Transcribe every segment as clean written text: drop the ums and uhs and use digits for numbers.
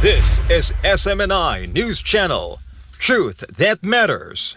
This is SMNI News Channel. Truth that matters.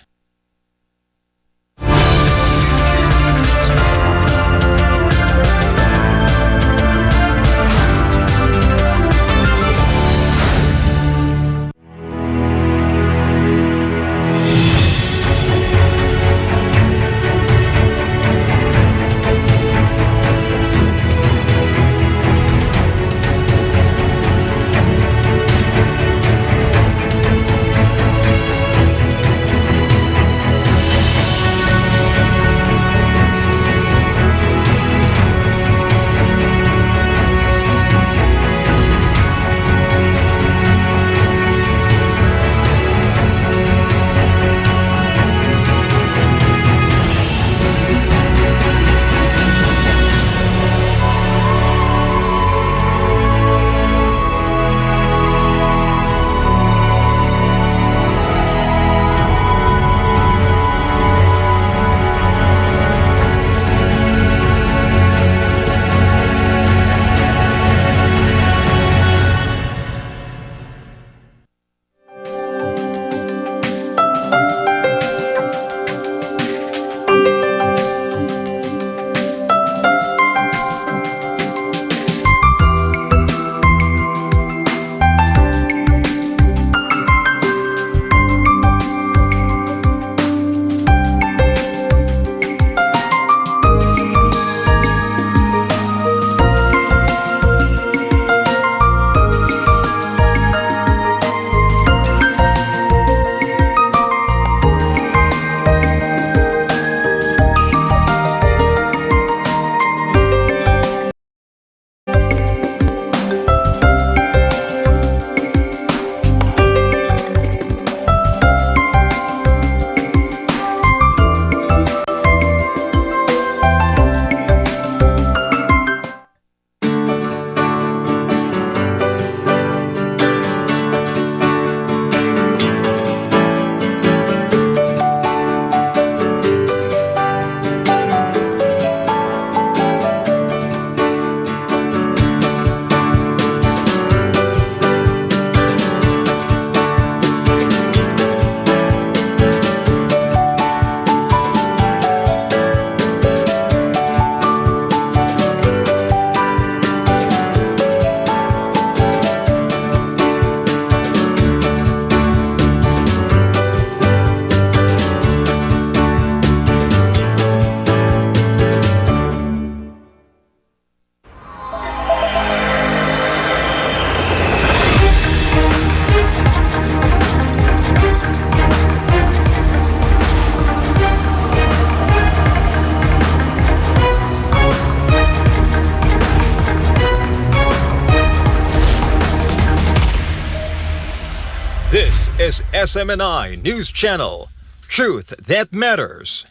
This is SMNI News Channel. Truth that matters.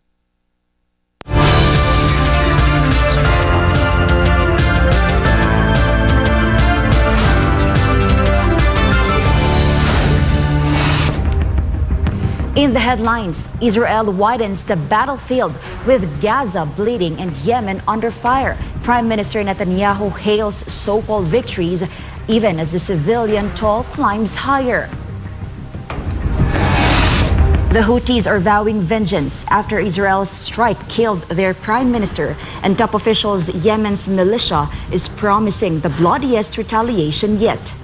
In the headlines, Israel widens the battlefield with Gaza bleeding and Yemen under fire. Prime Minister Netanyahu hails so-called victories even as the civilian toll climbs higher. The Houthis are vowing vengeance after Israel's strike killed their prime minister, and top officials Yemen's militia is promising the bloodiest retaliation yet.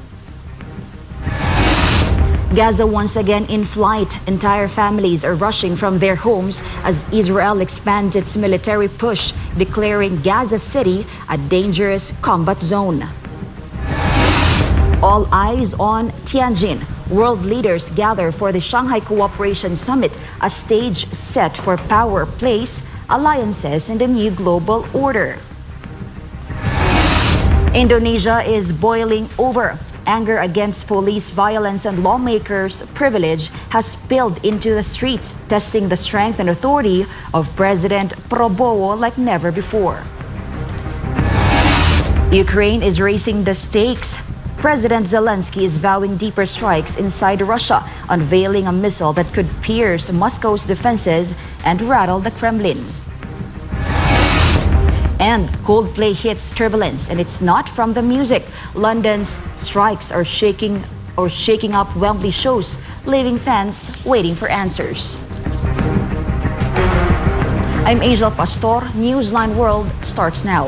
Gaza once again in flight. Entire families are rushing from their homes as Israel expands its military push, declaring Gaza City a dangerous combat zone. All eyes on Tianjin. World leaders gather for the Shanghai Cooperation Summit, a stage set for power plays, alliances, and a new global order. Indonesia is boiling over. Anger against police violence and lawmakers' privilege has spilled into the streets, testing the strength and authority of President Prabowo like never before. Ukraine is raising the stakes. President Zelensky is vowing deeper strikes inside Russia, unveiling a missile that could pierce Moscow's defenses and rattle the Kremlin. And Coldplay hits turbulence, and it's not from the music. London's strikes are shaking or shaking up Wembley shows, leaving fans waiting for answers. I'm Angel Pastor. Newsline World starts now.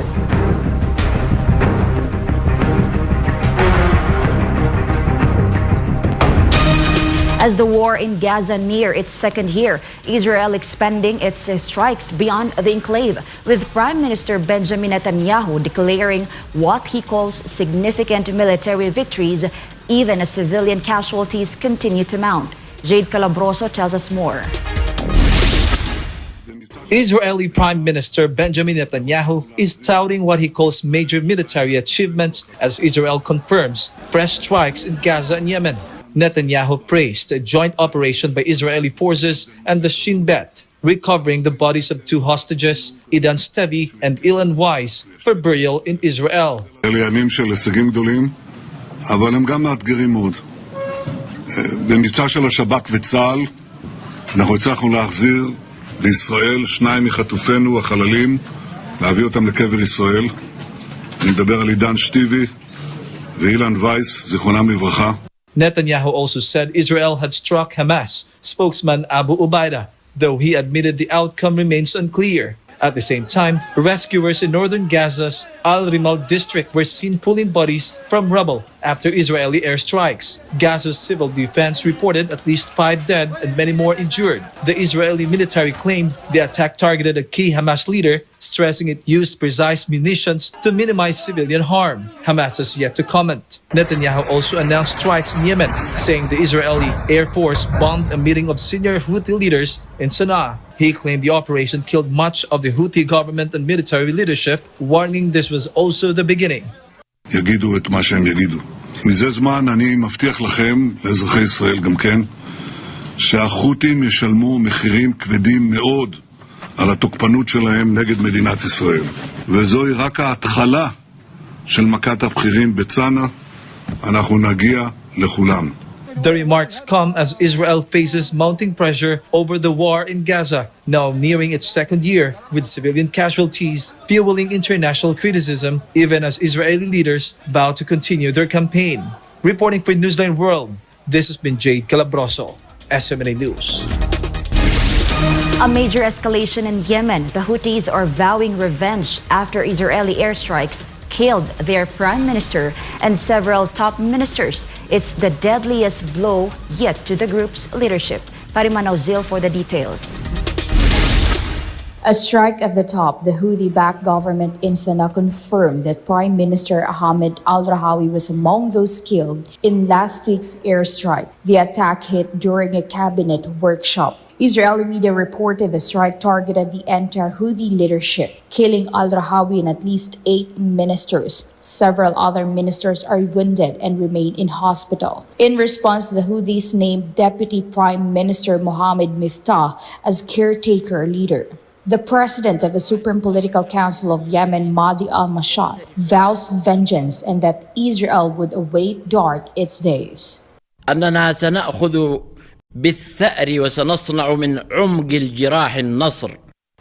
As the war in Gaza near its second year, Israel expanding its strikes beyond the enclave, with Prime Minister Benjamin Netanyahu declaring what he calls significant military victories, even as civilian casualties continue to mount. Jade Calabroso tells us more. Israeli Prime Minister Benjamin Netanyahu is touting what he calls major military achievements as Israel confirms fresh strikes in Gaza and Yemen. Netanyahu praised a joint operation by Israeli forces and the Shin Bet, recovering the bodies of two hostages, Idan Stevi and Ilan Weiss, for burial in Israel. אלה ימים של הישגים גדולים, אבל הם גם מאתגרים מאוד. במבצע של השב"כ וצה"ל, אנחנו הצלחנו להחזיר לישראל שניים מחטופינו החללים, להביא אותם לקבר ישראל. אני מדבר על עידן שטיבי ואילן וייס, זיכרונם לברכה. Netanyahu also said Israel had struck Hamas spokesman Abu Ubaida, though he admitted the outcome remains unclear. At the same time, rescuers in northern Gaza's Al-Rimal district were seen pulling bodies from rubble after Israeli airstrikes. Gaza's civil defense reported at least 5 dead and many more injured. The Israeli military claimed the attack targeted a key Hamas leader, stressing it used precise munitions to minimize civilian harm. Hamas has yet to comment. Netanyahu also announced strikes in Yemen, saying the Israeli Air Force bombed a meeting of senior Houthi leaders in Sana'a. He claimed the operation killed much of the Houthi government and military leadership, warning this was also the beginning. יגידו את מה שהם יגידו. מזה זמן אני מבטיח לכם, לאזרחי ישראל גם כן, שהחות'ים ישלמו מחירים כבדים מאוד על התוקפנות שלהם נגד מדינת ישראל. וזוהי רק ההתחלה של מכת הבכירים בצנע, אנחנו נגיע לכולם. The remarks come as Israel faces mounting pressure over the war in Gaza, now nearing its second year, with civilian casualties fueling international criticism, even as Israeli leaders vow to continue their campaign. Reporting for Newsline World, this has been Jade Calabroso, SMNA News. A major escalation in Yemen. The Houthis are vowing revenge after Israeli airstrikes killed their prime minister and several top ministers. It's the deadliest blow yet to the group's leadership. Farima Nauzil for the details. A strike at the top, the Houthi-backed government in Sana'a confirmed that Prime Minister Ahmed al-Rahawi was among those killed in last week's airstrike. The attack hit during a cabinet workshop. Israeli media reported the strike targeted the entire Houthi leadership, killing al-Rahawi and at least 8 ministers. Several other ministers are wounded and remain in hospital. In response, the Houthis named Deputy Prime Minister Mohammed Miftah as caretaker leader. The president of the Supreme Political Council of Yemen, Mahdi al-Mashad, vows vengeance and that Israel would await dark its days. أننا سنأخذ بالثأر وسنصنع من عمق الجراح النصر.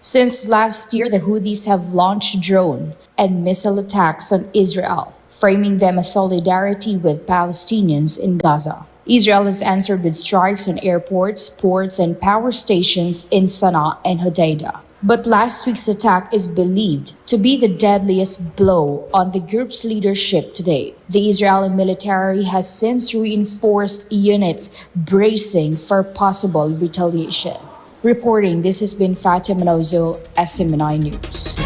Since last year, the Houthis have launched drone and missile attacks on Israel, framing them as solidarity with Palestinians in Gaza. Israel has answered with strikes on airports, ports, and power stations in Sana'a and Hodeidah. But last week's attack is believed to be the deadliest blow on the group's leadership today. The Israeli military has since reinforced units bracing for possible retaliation. Reporting, this has been Fatima Nauzil, SMNI News.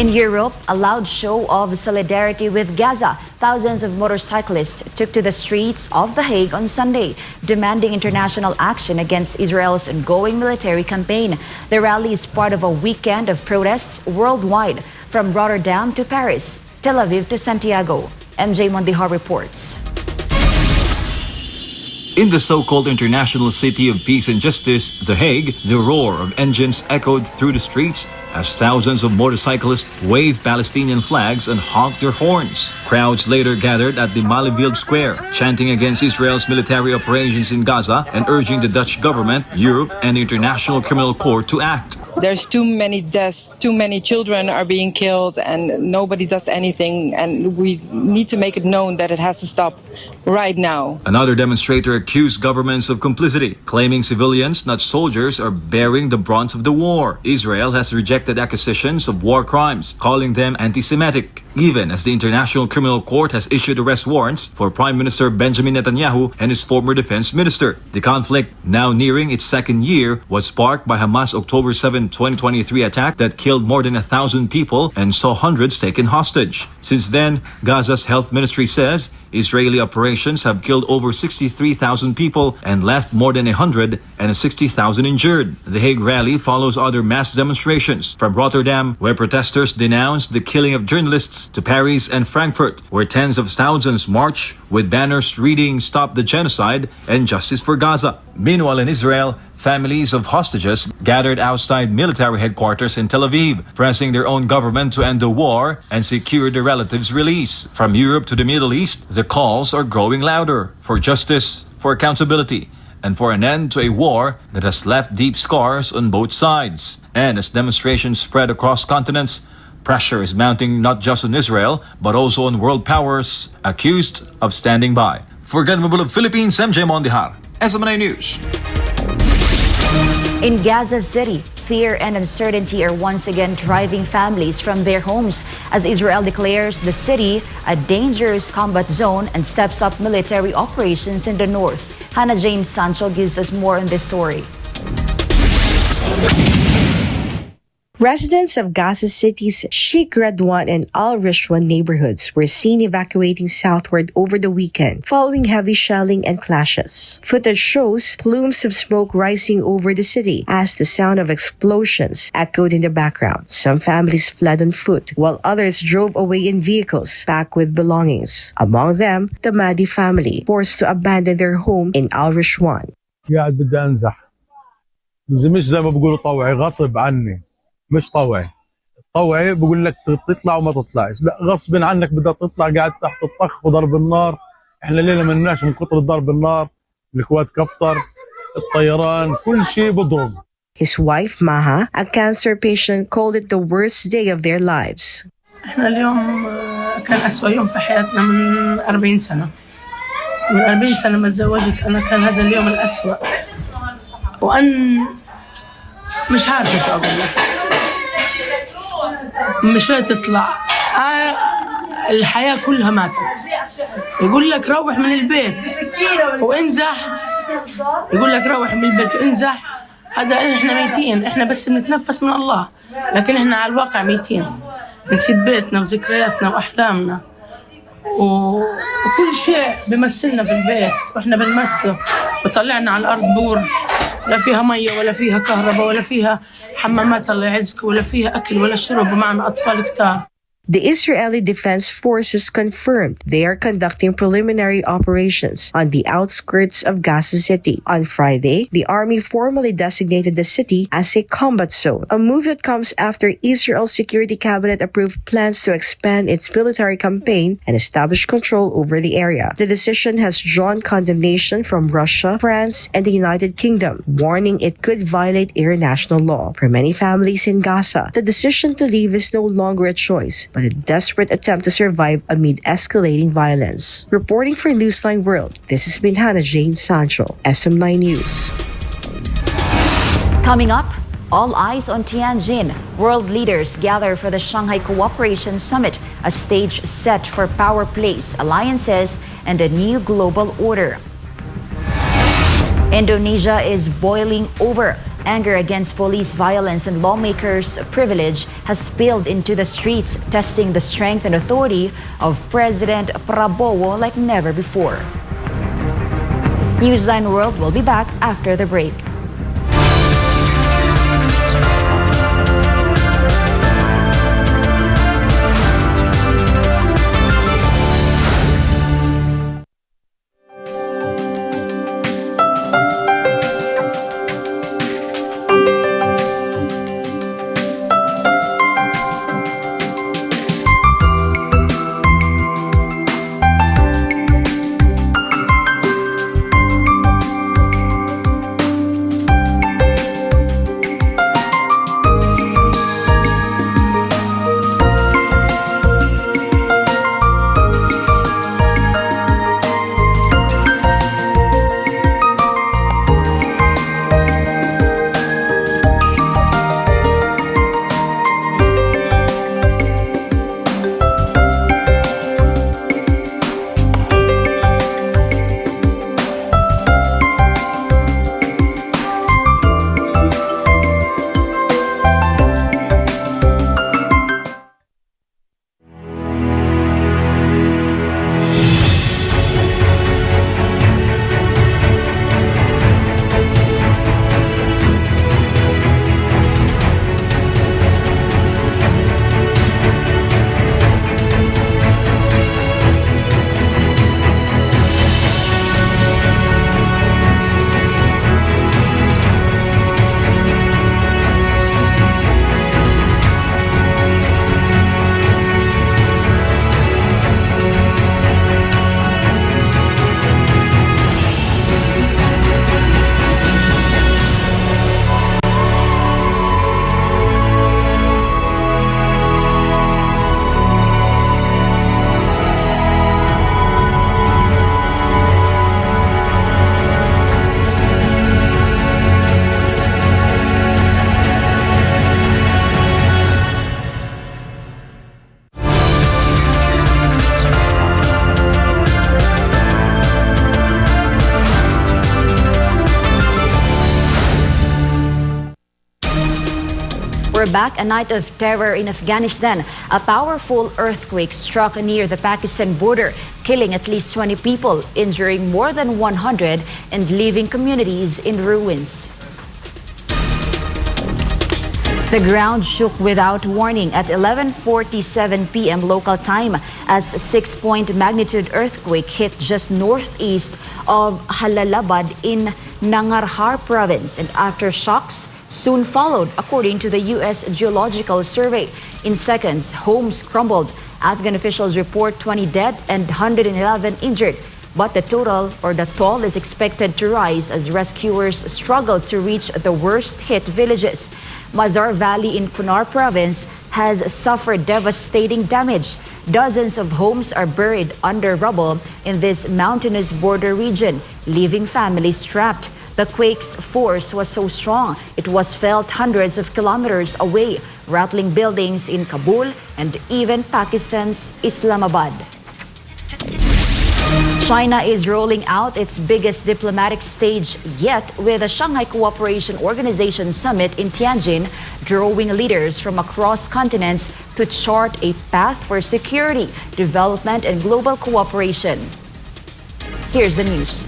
In Europe, a loud show of solidarity with Gaza. Thousands of motorcyclists took to the streets of The Hague on Sunday, demanding international action against Israel's ongoing military campaign. The rally is part of a weekend of protests worldwide, from Rotterdam to Paris, Tel Aviv to Santiago. MJ Mondijar reports. In the so-called international city of peace and justice, The Hague, the roar of engines echoed through the streets as thousands of motorcyclists waved Palestinian flags and honked their horns. Crowds later gathered at the Malieveld Square, chanting against Israel's military operations in Gaza and urging the Dutch government, Europe, and the International Criminal Court to act. There's too many deaths, too many children are being killed, and nobody does anything. And we need to make it known that it has to stop right now. Another demonstrator accused governments of complicity, claiming civilians, not soldiers, are bearing the brunt of the war. Israel has rejected accusations of war crimes, calling them anti-Semitic, even as the International Criminal Court has issued arrest warrants for Prime Minister Benjamin Netanyahu and his former defense minister. The conflict, now nearing its second year, was sparked by Hamas' October 7, 2023 attack that killed more than 1,000 people and saw hundreds taken hostage. Since then, Gaza's health ministry says Israeli operations have killed over 63,000 people and left more than 160,000 injured. The Hague rally follows other mass demonstrations from Rotterdam, where protesters denounced the killing of journalists, to Paris and Frankfurt, where tens of thousands march with banners reading "Stop the Genocide" and "Justice for Gaza." Meanwhile, in Israel, families of hostages gathered outside military headquarters in Tel Aviv, pressing their own government to end the war and secure their relatives' release. From Europe to the Middle East, the calls are growing louder for justice, for accountability, and for an end to a war that has left deep scars on both sides. And as demonstrations spread across continents, pressure is mounting not just on Israel, but also on world powers accused of standing by. For Ganmabul of Philippines, MJ Mondihar, SMNA News. In Gaza City, fear and uncertainty are once again driving families from their homes as Israel declares the city a dangerous combat zone and steps up military operations in the north. Hannah Jane Sancho gives us more on this story. Residents of Gaza City's Sheikh Radwan and Al Rishwan neighborhoods were seen evacuating southward over the weekend following heavy shelling and clashes. Footage shows plumes of smoke rising over the city as the sound of explosions echoed in the background. Some families fled on foot, while others drove away in vehicles packed with belongings. Among them, the Mahdi family, forced to abandon their home in Al Rishwan. قاعد بدي انزح مش زي ما بقولوا طوعي غصب عني مش طوعي بقول لك تطلع وما تطلعش لا غصب عنك بدك تطلع قاعد تحت الطخ وضرب النار احنا ليله ما نناش من كثر ضرب النار الكوادكوبتر الطيران كل شيء بضرب. His wife Maha, a cancer patient, called it the worst day of their lives. احنا اليوم كان أسوأ يوم في حياتنا من 40 سنة. من 40 سنة ما تزوجت أنا كان هذا اليوم الأسوأ. وأن مش عارفة شو أقول لك. مش راح تطلع. الحياة كلها ماتت. يقول لك روح من البيت وانزح. يقول لك روح من البيت وانزح. هذا احنا ميتين، احنا بس بنتنفس من الله، لكن احنا على الواقع ميتين. نسيب بيتنا وذكرياتنا واحلامنا وكل شيء بيمثلنا في البيت واحنا بنمثله، وطلعنا على الارض بور لا فيها ميه ولا فيها كهرباء ولا فيها حمامات الله يعزك ولا فيها اكل ولا شرب، ومعنا اطفال كتار. The Israeli Defense Forces confirmed they are conducting preliminary operations on the outskirts of Gaza City. On Friday, the army formally designated the city as a combat zone, a move that comes after Israel's Security Cabinet approved plans to expand its military campaign and establish control over the area. The decision has drawn condemnation from Russia, France, and the United Kingdom, warning it could violate international law. For many families in Gaza, the decision to leave is no longer a choice, but a desperate attempt to survive amid escalating violence. Reporting for Newsline World, this has been Hannah Jane Sancho, SM9 News. Coming up, all eyes on Tianjin. World leaders gather for the Shanghai Cooperation Summit, a stage set for power plays, alliances, and a new global order. Indonesia is boiling over. Anger against police violence and lawmakers' privilege has spilled into the streets, testing the strength and authority of President Prabowo like never before. Newsline World will be back after the break. We're back. A night of terror in Afghanistan. A powerful earthquake struck near the Pakistan border, killing at least 20 people, injuring more than 100, and leaving communities in ruins. The ground shook without warning at 11:47 p.m. local time as a 6-point magnitude earthquake hit just northeast of Jalalabad in Nangarhar province, and aftershocks soon followed, according to the U.S. Geological Survey. In seconds, homes crumbled. Afghan officials report 20 dead and 111 injured. But the toll is expected to rise as rescuers struggle to reach the worst-hit villages. Mazar Valley in Kunar province has suffered devastating damage. Dozens of homes are buried under rubble in this mountainous border region, leaving families trapped. The quake's force was so strong it was felt hundreds of kilometers away, rattling buildings in Kabul and even Pakistan's Islamabad. China is rolling out its biggest diplomatic stage yet, with the Shanghai Cooperation Organization Summit in Tianjin, drawing leaders from across continents to chart a path for security, development, and global cooperation. Here's the news.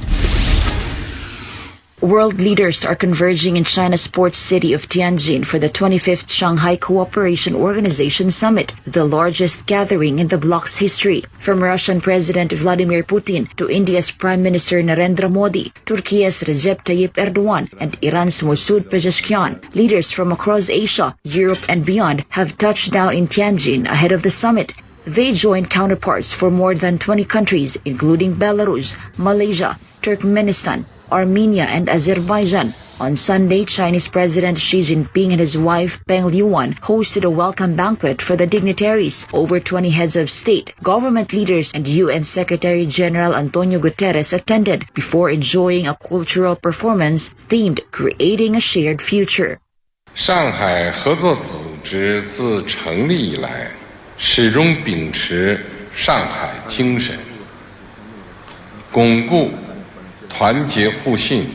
World leaders are converging in China's port city of Tianjin for the 25th Shanghai Cooperation Organization Summit, the largest gathering in the bloc's history. From Russian President Vladimir Putin to India's Prime Minister Narendra Modi, Turkey's Recep Tayyip Erdogan, and Iran's Masoud Pezeshkian, leaders from across Asia, Europe, and beyond have touched down in Tianjin ahead of the summit. They joined counterparts from more than 20 countries, including Belarus, Malaysia, Turkmenistan, Armenia, and Azerbaijan. On Sunday, Chinese President Xi Jinping and his wife Peng Liyuan hosted a welcome banquet for the dignitaries. Over 20 heads of state, government leaders, and UN Secretary General Antonio Guterres attended before enjoying a cultural performance themed Creating a Shared Future. 上海合作组织自成立以来，始终秉持上海精神，巩固 团结互信，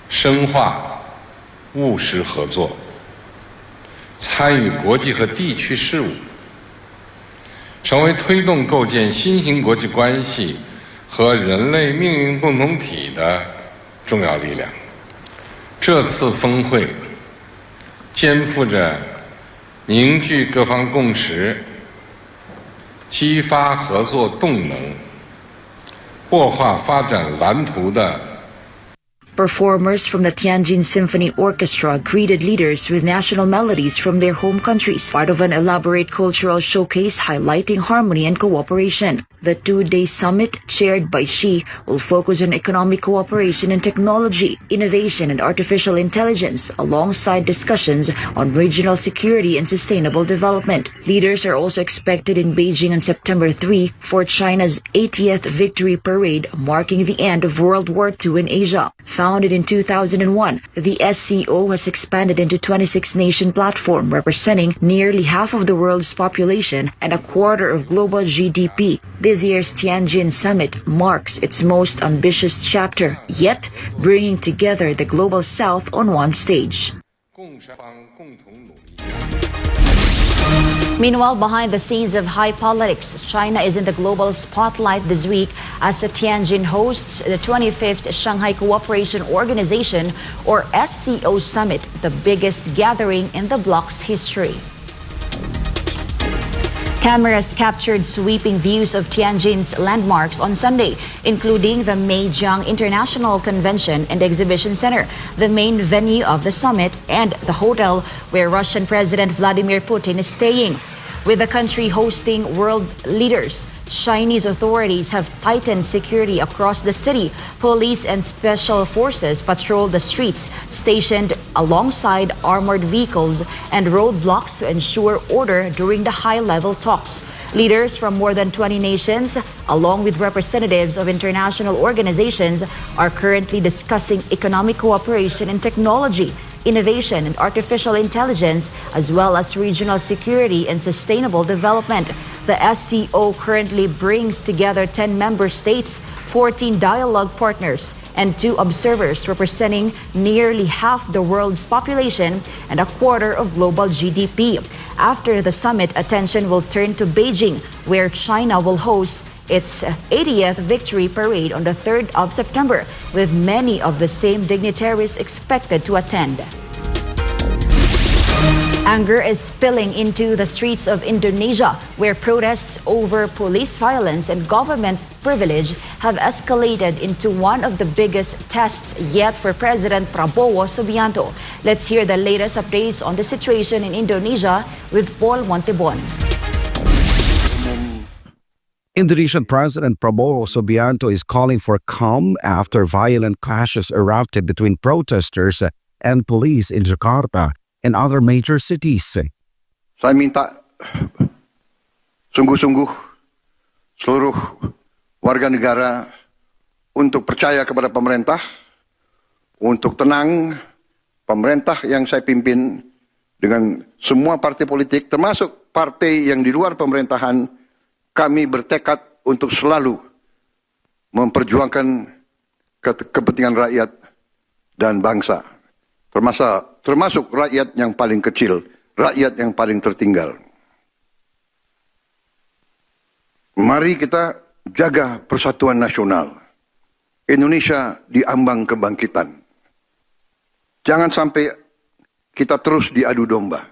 深化务实合作，参与国际和地区事务，成为推动构建新型国际关系和人类命运共同体的重要力量。这次峰会肩负着凝聚各方共识、激发合作动能、 擘画发展蓝图的 Performers from the Tianjin Symphony Orchestra greeted leaders with national melodies from their home countries, part of an elaborate cultural showcase highlighting harmony and cooperation. The two-day summit, chaired by Xi, will focus on economic cooperation and technology, innovation, and artificial intelligence, alongside discussions on regional security and sustainable development. Leaders are also expected in Beijing on September 3 for China's 80th Victory Parade, marking the end of World War II in Asia. Founded in 2001, the SCO has expanded into a 26-nation platform representing nearly half of the world's population and a quarter of global GDP. This year's Tianjin Summit marks its most ambitious chapter, yet bringing together the global south on one stage. Meanwhile, behind the scenes of high politics, China is in the global spotlight this week as the Tianjin hosts the 25th Shanghai Cooperation Organization, or SCO Summit, the biggest gathering in the bloc's history. Cameras captured sweeping views of Tianjin's landmarks on Sunday, including the Meijiang International Convention and Exhibition Center, the main venue of the summit, and the hotel where Russian President Vladimir Putin is staying. With the country hosting world leaders, Chinese authorities have tightened security across the city. Police and special forces patrol the streets, stationed alongside armored vehicles and roadblocks to ensure order during the high-level talks. Leaders from more than 20 nations, along with representatives of international organizations, are currently discussing economic cooperation and technology, innovation and artificial intelligence, as well as regional security and sustainable development. The SCO currently brings together 10 member states, 14 dialogue partners, and 2 observers representing nearly half the world's population and a quarter of global GDP. After the summit, attention will turn to Beijing, where China will host its 80th victory parade on the 3rd of September, with many of the same dignitaries expected to attend. Anger is spilling into the streets of Indonesia, where protests over police violence and government privilege have escalated into one of the biggest tests yet for President Prabowo Subianto. Let's hear the latest updates on the situation in Indonesia with Paul Montebon. Indonesian President Prabowo Subianto is calling for calm after violent clashes erupted between protesters and police in Jakarta and other major cities. Saya minta sungguh-sungguh seluruh warga negara untuk percaya kepada pemerintah, untuk tenang. Pemerintah yang saya pimpin dengan semua partai politik, termasuk partai yang di luar pemerintahan, kami bertekad untuk selalu memperjuangkan kepentingan rakyat dan bangsa. Termasuk rakyat yang paling kecil, rakyat yang paling tertinggal. Mari kita jaga persatuan nasional. Indonesia di ambang kebangkitan. Jangan sampai kita terus diadu domba.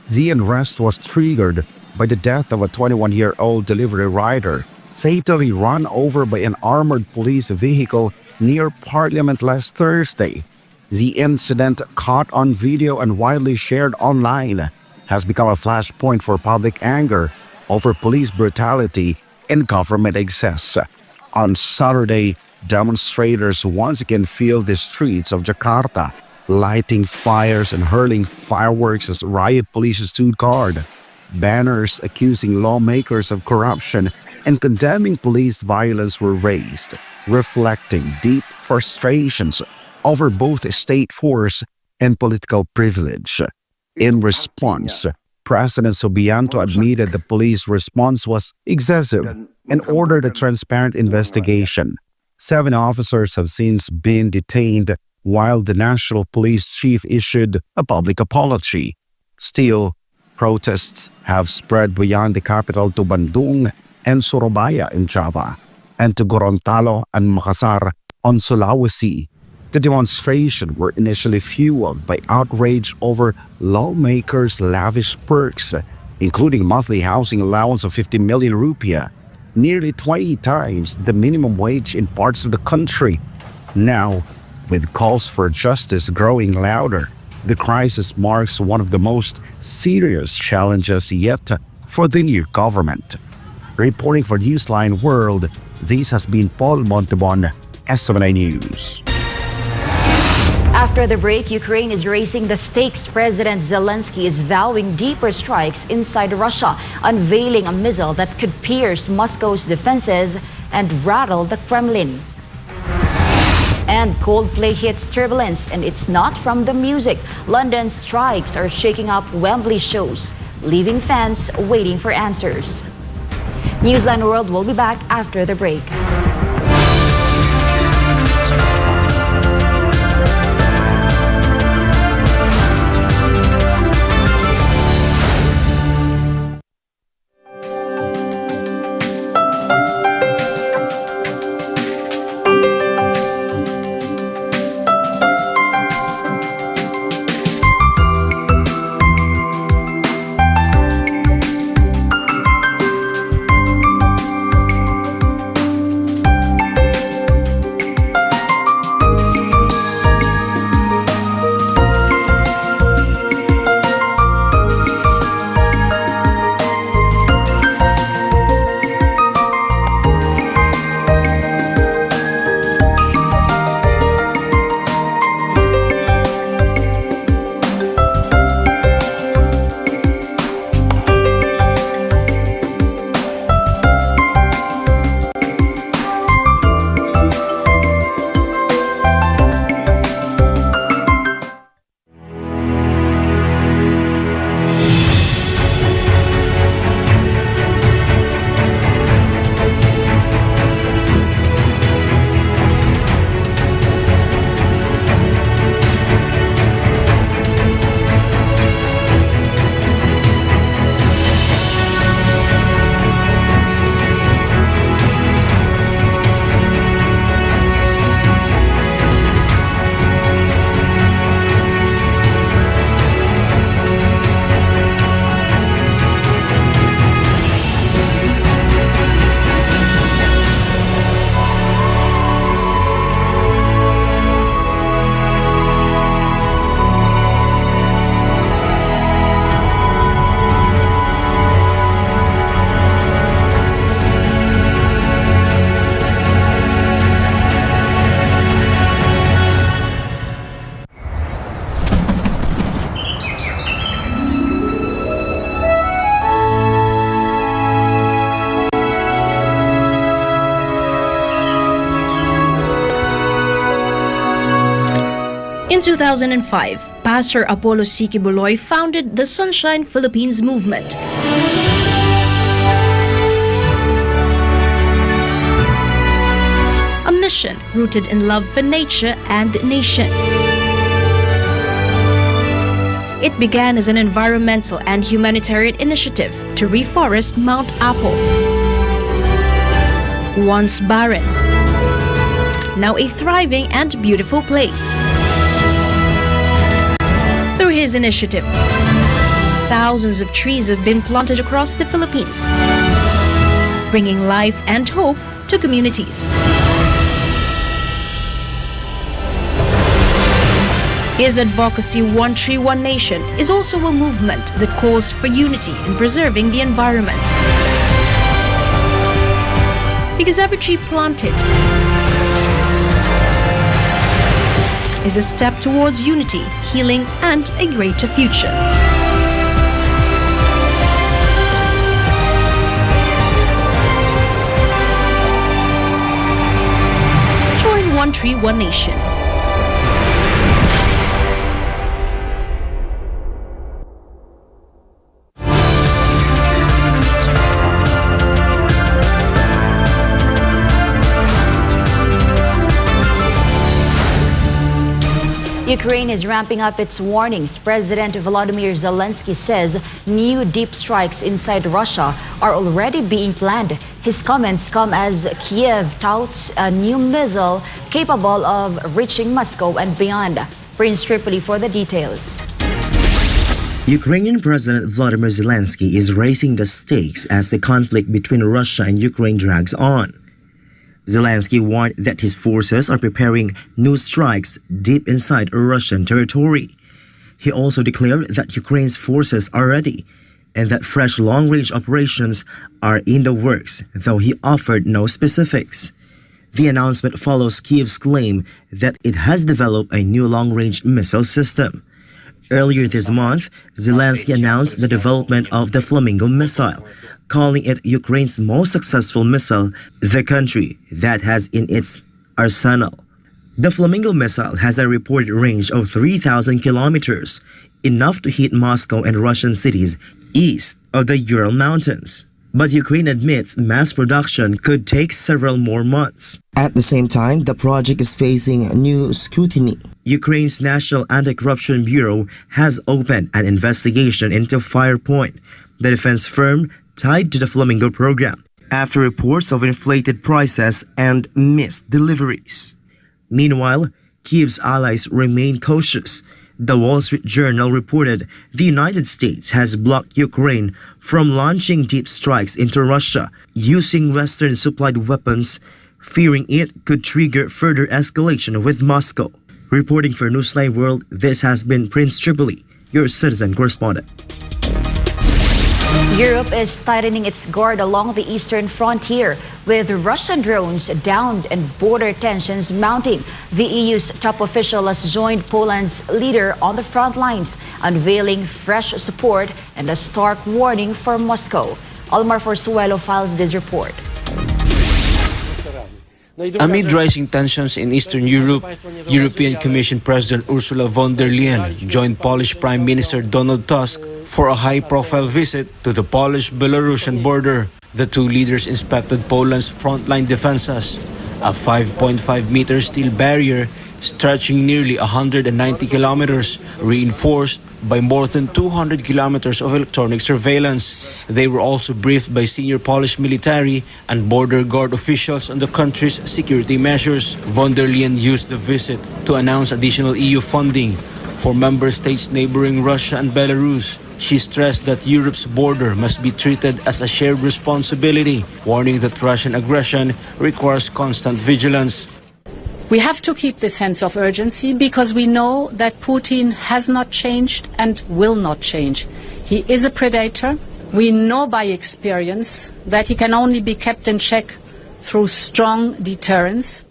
The unrest was triggered by the death of a 21-year-old delivery rider fatally run over by an armored police vehicle near Parliament last Thursday. The incident, caught on video and widely shared online, has become a flashpoint for public anger over police brutality and government excess. On Saturday, demonstrators once again filled the streets of Jakarta, lighting fires and hurling fireworks as riot police stood guard. Banners accusing lawmakers of corruption and condemning police violence were raised, reflecting deep frustrations over both state force and political privilege. In response, President Subianto admitted the police response was excessive and ordered a transparent investigation. 7 officers have since been detained, while the national police chief issued a public apology. Still, protests have spread beyond the capital to Bandung and Surabaya in Java, and to Gorontalo and Makassar on Sulawesi. The demonstrations were initially fueled by outrage over lawmakers' lavish perks, including monthly housing allowance of 50 million rupiah, nearly 20 times the minimum wage in parts of the country. Now, with calls for justice growing louder, the crisis marks one of the most serious challenges yet for the new government. Reporting for Newsline World, this has been Paul Montebon, SMNI News. After the break, Ukraine is raising the stakes. President Zelensky is vowing deeper strikes inside Russia, unveiling a missile that could pierce Moscow's defenses and rattle the Kremlin. And Coldplay hits turbulence, and it's not from the music. London's strikes are shaking up Wembley shows, leaving fans waiting for answers. Newsline World will be back after the break. In 2005, Pastor Apollo C. Kibuloy founded the Sunshine Philippines movement. A mission rooted in love for nature and nation. It began as an environmental and humanitarian initiative to reforest Mount Apo. Once barren, now a thriving and beautiful place. Through his initiative, thousands of trees have been planted across the Philippines, bringing life and hope to communities. His advocacy, One Tree, One Nation, is also a movement that calls for unity in preserving the environment. Because every tree planted is a step towards unity, healing, and a greater future. Join One Tree, One Nation. Ukraine is ramping up its warnings. President Volodymyr Zelensky says new deep strikes inside Russia are already being planned. His comments come as Kiev touts a new missile capable of reaching Moscow and beyond. Prince Tripoli for the details. Ukrainian President Volodymyr Zelensky is raising the stakes as the conflict between Russia and Ukraine drags on. Zelensky warned that his forces are preparing new strikes deep inside Russian territory. He also declared that Ukraine's forces are ready and that fresh long-range operations are in the works, though he offered no specifics. The announcement follows Kiev's claim that it has developed a new long-range missile system. Earlier this month, Zelensky announced the development of the Flamingo missile, calling it Ukraine's most successful missile the country that has in its arsenal. The Flamingo missile has a reported range of 3,000 kilometers, enough to hit Moscow and Russian cities east of the Ural Mountains. But Ukraine admits mass production could take several more months. At the same time, the project is facing new scrutiny. Ukraine's National Anti-Corruption Bureau has opened an investigation into Firepoint, the defense firm tied to the Flamingo program, after reports of inflated prices and missed deliveries. Meanwhile, Kiev's allies remain cautious. The Wall Street Journal reported the United States has blocked Ukraine from launching deep strikes into Russia using Western-supplied weapons, fearing it could trigger further escalation with Moscow. Reporting for Newsline World, this has been Prince Tripoli, your citizen correspondent. Europe is tightening its guard along the eastern frontier, with Russian drones downed and border tensions mounting. The EU's top official has joined Poland's leader on the front lines, unveiling fresh support and a stark warning for Moscow. Almar Forzuelo files this report. Amid rising tensions in Eastern Europe, European Commission President Ursula von der Leyen joined Polish Prime Minister Donald Tusk for a high-profile visit to the Polish-Belarusian border. The two leaders inspected Poland's frontline defenses, a 5.5-meter steel barrier stretching nearly 190 kilometers, reinforced by more than 200 kilometers of electronic surveillance. They were also briefed by senior Polish military and border guard officials on the country's security measures. Von der Leyen used the visit to announce additional EU funding for member states neighboring Russia and Belarus. She stressed that Europe's border must be treated as a shared responsibility, warning that Russian aggression requires constant vigilance. We have to keep this sense of urgency because we know that Putin has not changed and will not change. He is a predator. We know by experience that he can only be kept in check through strong deterrence.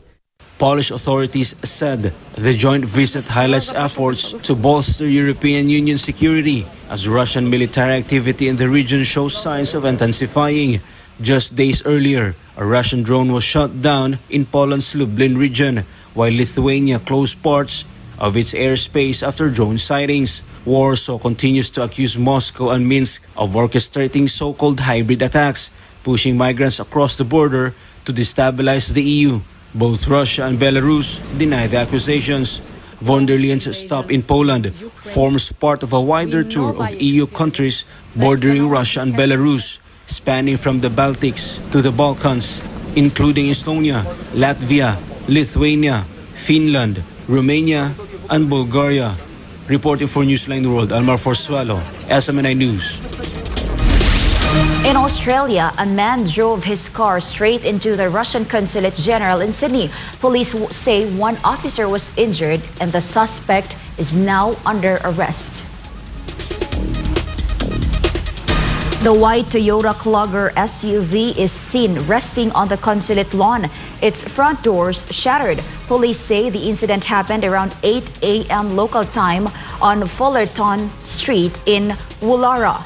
Polish authorities said the joint visit highlights efforts to bolster European Union security as Russian military activity in the region shows signs of intensifying. Just days earlier, a Russian drone was shot down in Poland's Lublin region, while Lithuania closed parts of its airspace after drone sightings. Warsaw continues to accuse Moscow and Minsk of orchestrating so-called hybrid attacks, pushing migrants across the border to destabilize the EU. Both Russia and Belarus deny the accusations. Von der Leyen's stop in Poland forms part of a wider tour of EU countries bordering Russia and Belarus, spanning from the Baltics to the Balkans, including Estonia, Latvia, Lithuania, Finland, Romania, and Bulgaria. Reporting for Newsline World, Almar Forsuelo, SMNI News. In Australia, a man drove his car straight into the Russian Consulate General in Sydney. Police say one officer was injured and the suspect is now under arrest. The white Toyota Clogger SUV is seen resting on the consulate lawn. Its front doors shattered. Police say the incident happened around 8 a.m. local time on Fullerton Street in Woollahra.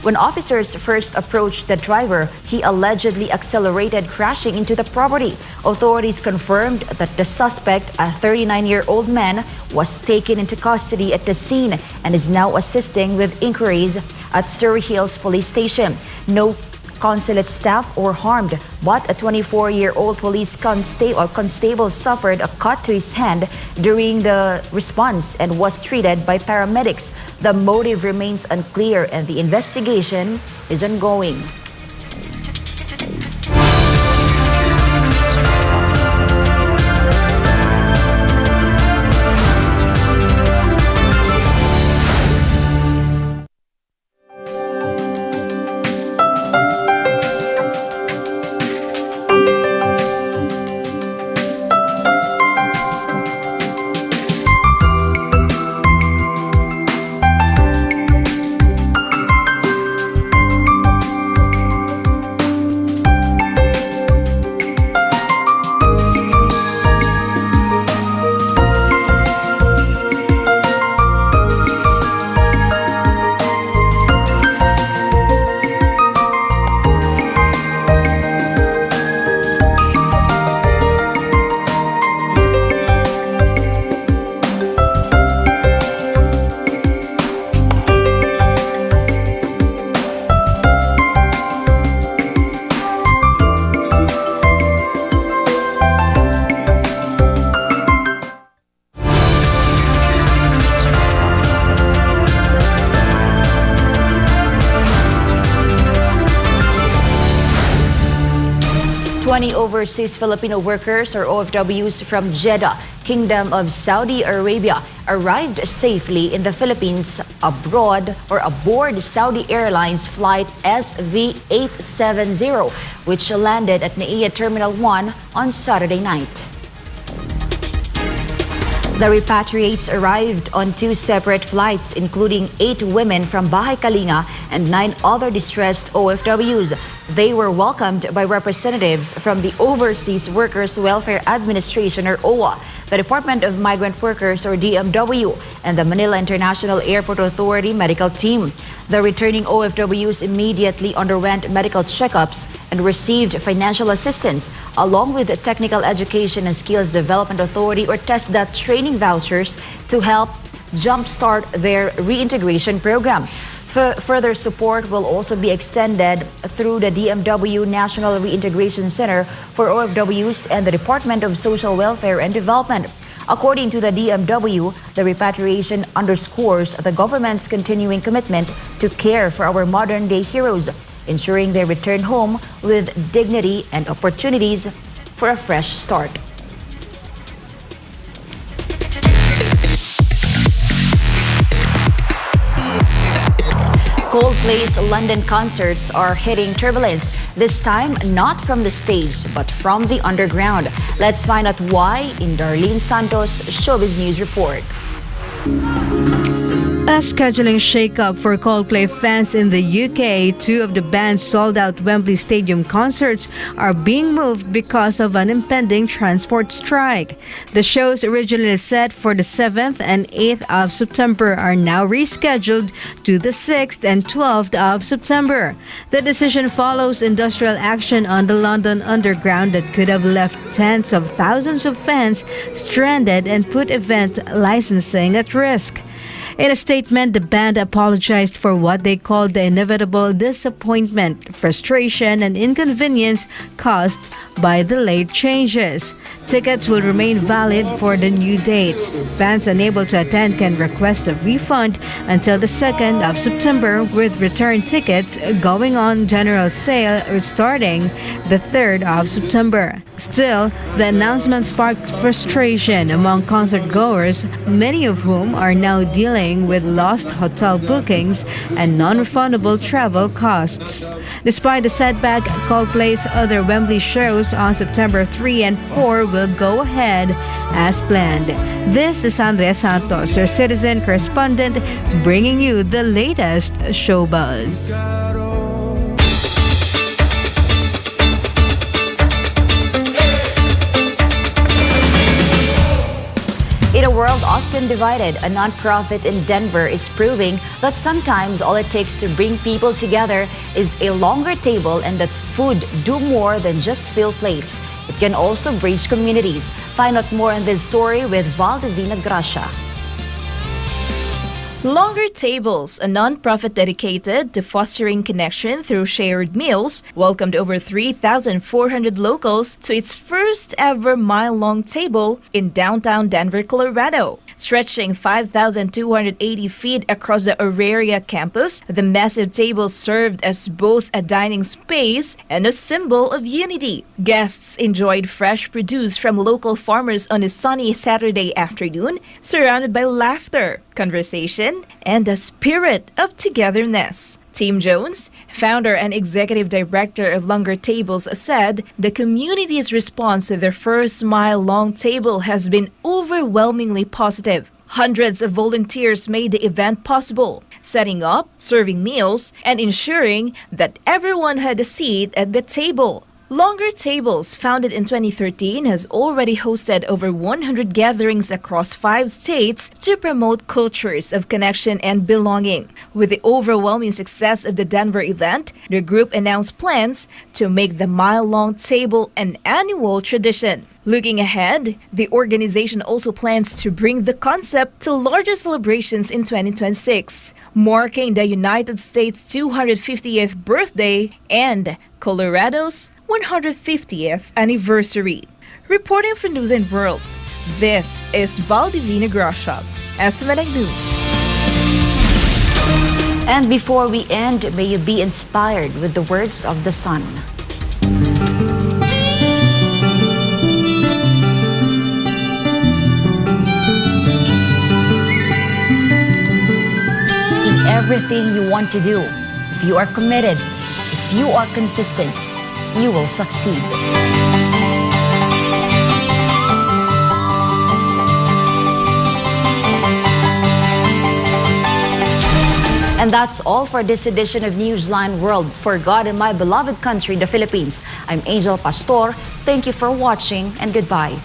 When officers first approached the driver, he allegedly accelerated, crashing into the property. Authorities confirmed that the suspect, a 39-year-old man, was taken into custody at the scene and is now assisting with inquiries at Surrey Hills Police Station. No consulate staff were harmed, but a 24-year-old police constable suffered a cut to his hand during the response and was treated by paramedics. The motive remains unclear and the investigation is ongoing. Overseas Filipino workers, or OFWs, from Jeddah, Kingdom of Saudi Arabia, arrived safely in the Philippines aboard Saudi Airlines flight SV870, which landed at NAIA Terminal 1 on Saturday night. The repatriates arrived on 2 separate flights, including 8 women from Bahay Kalinga and 9 other distressed OFWs. They were welcomed by representatives from the Overseas Workers Welfare Administration, or OWA, the Department of Migrant Workers, or DMW, and the Manila International Airport Authority medical team. The returning OFWs immediately underwent medical checkups and received financial assistance, along with the Technical Education and Skills Development Authority, or TESDA, training vouchers to help jumpstart their reintegration program. Further support will also be extended through the DMW National Reintegration Center for OFWs and the Department of Social Welfare and Development. According to the DMW, the repatriation underscores the government's continuing commitment to care for our modern-day heroes, ensuring they return home with dignity and opportunities for a fresh start. Coldplay's London concerts are hitting turbulence, this time not from the stage but from the underground. Let's find out why in Darlene Santos' Showbiz News Report. A scheduling shake-up for Coldplay fans in the UK. Two of the band's sold-out Wembley Stadium concerts are being moved because of an impending transport strike. The shows originally set for the 7th and 8th of September are now rescheduled to the 6th and 12th of September. The decision follows industrial action on the London Underground that could have left tens of thousands of fans stranded and put event licensing at risk. In a statement, the band apologized for what they called the inevitable disappointment, frustration, and inconvenience caused by the late changes. Tickets will remain valid for the new dates. Fans unable to attend can request a refund until the 2nd of September, with return tickets going on general sale starting the 3rd of September. Still, the announcement sparked frustration among concert goers, many of whom are now dealing with lost hotel bookings and non-refundable travel costs. Despite the setback, Coldplay's other Wembley shows on September 3 and 4 will go ahead as planned. This is Andrea Santos, your citizen correspondent, bringing you the latest show buzz. In a world often divided, a nonprofit in Denver is proving that sometimes all it takes to bring people together is a longer table, and that food do more than just fill plates. It can also bridge communities. Find out more on this story with Valdivina Gracia. Longer Tables, a non-profit dedicated to fostering connection through shared meals, welcomed over 3,400 locals to its first ever mile-long table in downtown Denver, Colorado. Stretching 5,280 feet across the Auraria campus, the massive table served as both a dining space and a symbol of unity. Guests enjoyed fresh produce from local farmers on a sunny Saturday afternoon, surrounded by laughter, conversation, and the spirit of togetherness. Tim Jones, founder and executive director of Longer Tables, said the community's response to their first mile-long table has been overwhelmingly positive. Hundreds of volunteers made the event possible, setting up, serving meals, and ensuring that everyone had a seat at the table. Longer Tables, founded in 2013, has already hosted over 100 gatherings across 5 states to promote cultures of connection and belonging. With the overwhelming success of the Denver event, the group announced plans to make the mile-long table an annual tradition. Looking ahead, the organization also plans to bring the concept to larger celebrations in 2026, marking the United States' 250th birthday and Colorado's 150th anniversary. Reporting for Newsline World, this is Valdivina Gracia, SMNA News. And before we end, may you be inspired with the words of the sun. In everything you want to do, if you are committed, if you are consistent, you will succeed. And that's all for this edition of Newsline World. For God and my beloved country, the Philippines, I'm Angel Pastor. Thank you for watching and goodbye.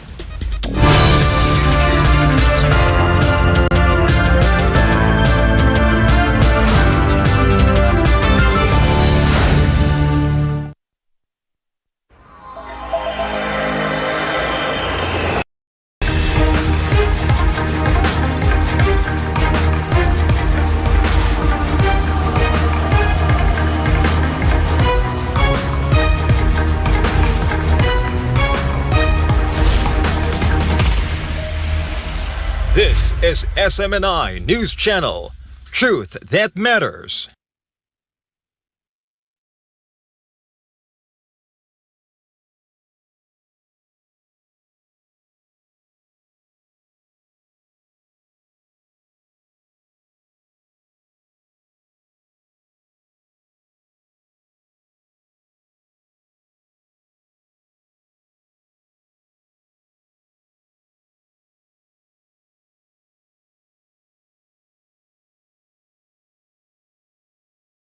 This is SMNI News Channel. Truth that matters.